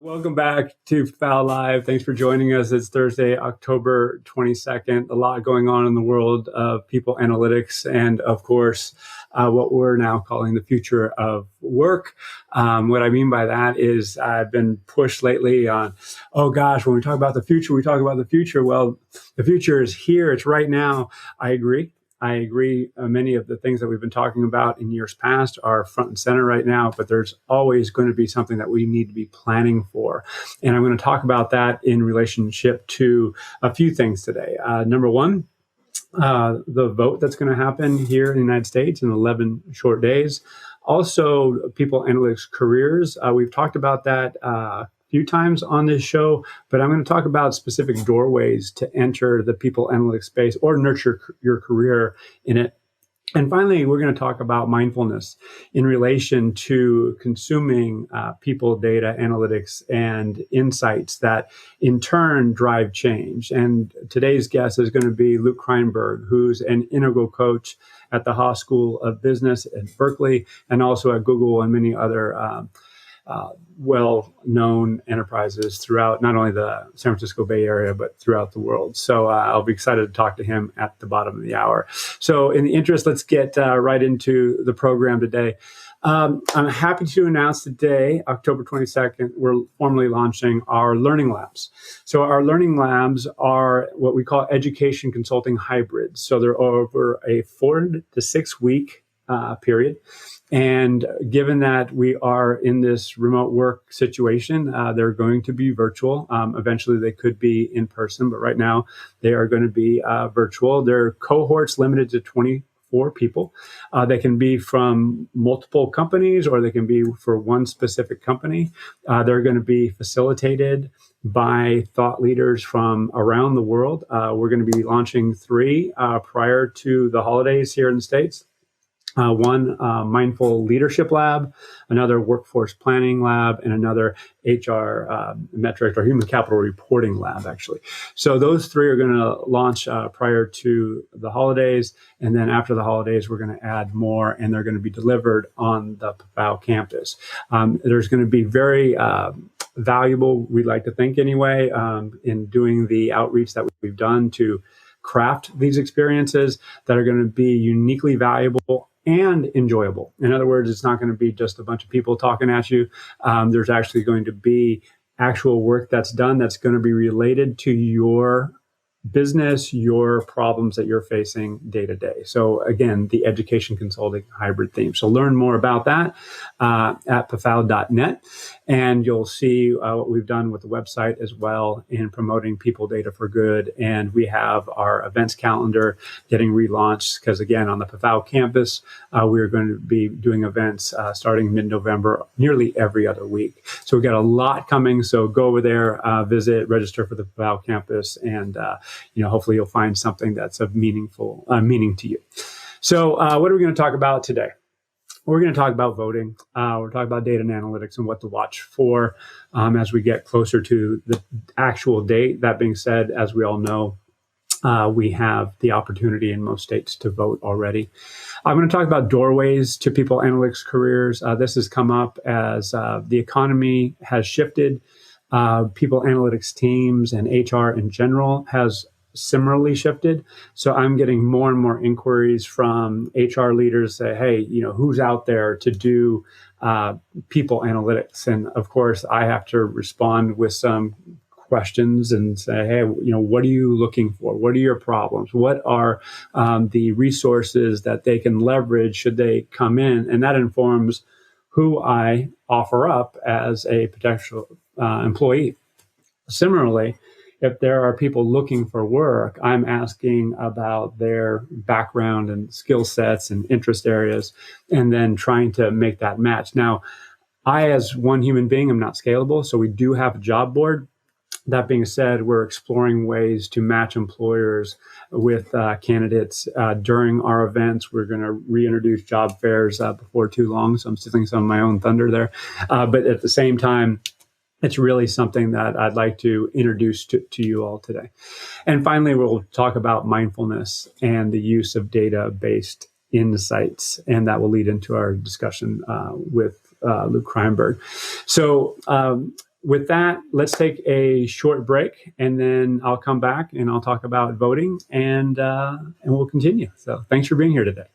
Welcome back to PAFOW Live. Thanks for joining us. It's Thursday, October 22nd. A lot going on in the world of people analytics and, of course, what we're now calling the future of work. What I mean by that is I've been pushed lately on, oh gosh, when we talk about the future, we talk about the future. Well, the future is here. It's right now. I agree. Many of the things that we've been talking about in years past are front and center right now, but there's always going to be something that we need to be planning for. And I'm going to talk about that in relationship to a few things today. Number one, the vote that's going to happen here in the United States in 11 short days. Also, people analytics careers. We've talked about that few times on this show, but I'm going to talk about specific doorways to enter the people analytics space or nurture your career in it. And finally, we're going to talk about mindfulness in relation to consuming people data analytics and insights that in turn drive change. And today's guest is going to be Luke Kreinberg, who's an integral coach at the Haas School of Business at Berkeley and also at Google and many other well-known enterprises throughout not only the San Francisco Bay Area, but throughout the world. So I'll be excited to talk to him at the bottom of the hour. So in the interest, let's get right into the program today. I'm happy to announce today, October 22nd, we're formally launching our Learning Labs. So our Learning Labs are what we call education consulting hybrids. So they're over a 4 to 6 week period. And given that we are in this remote work situation, they're going to be virtual. Eventually, they could be in person, but right now they are going to be virtual. They're cohorts limited to 24 people. They can be from multiple companies or they can be for one specific company. They're going to be facilitated by thought leaders from around the world. We're going to be launching 3 prior to the holidays here in the States. One mindful leadership lab, another workforce planning lab, and another HR metric or human capital reporting lab, actually. So those 3 are going to launch prior to the holidays. And then after the holidays, we're going to add more, and they're going to be delivered on the PAFOW campus. There's going to be very valuable, we'd like to think anyway, in doing the outreach that we've done to craft these experiences that are going to be uniquely valuable and enjoyable. In other words, it's not going to be just a bunch of people talking at you. There's actually going to be actual work that's done that's going to be related to your business, your problems that you're facing day to day. So again, the education consulting hybrid theme. So learn more about that at pafow.net. And you'll see what we've done with the website as well in promoting people data for good. And we have our events calendar getting relaunched because, again, on the PAFOW campus, we're going to be doing events starting mid-November, nearly every other week. So we've got a lot coming. So go over there, visit, register for the PAFOW campus, and hopefully you'll find something that's of meaning to you. So what are we going to talk about today? We're going to talk about voting. We're talking about data and analytics and what to watch for as we get closer to the actual date. That being said, as we all know, we have the opportunity in most states to vote already. I'm going to talk about doorways to people analytics careers. This has come up as the economy has shifted. People analytics teams and HR in general has similarly shifted. So I'm getting more and more inquiries from HR leaders say, hey, who's out there to do people analytics? And of course, I have to respond with some questions and say, hey, what are you looking for? What are your problems? What are the resources that they can leverage should they come in? And that informs who I offer up as a potential employee. Similarly, if there are people looking for work, I'm asking about their background and skill sets and interest areas, and then trying to make that match. Now, I, as one human being, am not scalable, so we do have a job board. That being said, we're exploring ways to match employers with candidates during our events. We're going to reintroduce job fairs before too long, so I'm stealing some of my own thunder there. But at the same time, it's really something that I'd like to introduce to you all today. And finally, we'll talk about mindfulness and the use of data-based insights, and that will lead into our discussion with Luke Kreinberg. So with that, let's take a short break, and then I'll come back and I'll talk about voting, and we'll continue. So thanks for being here today.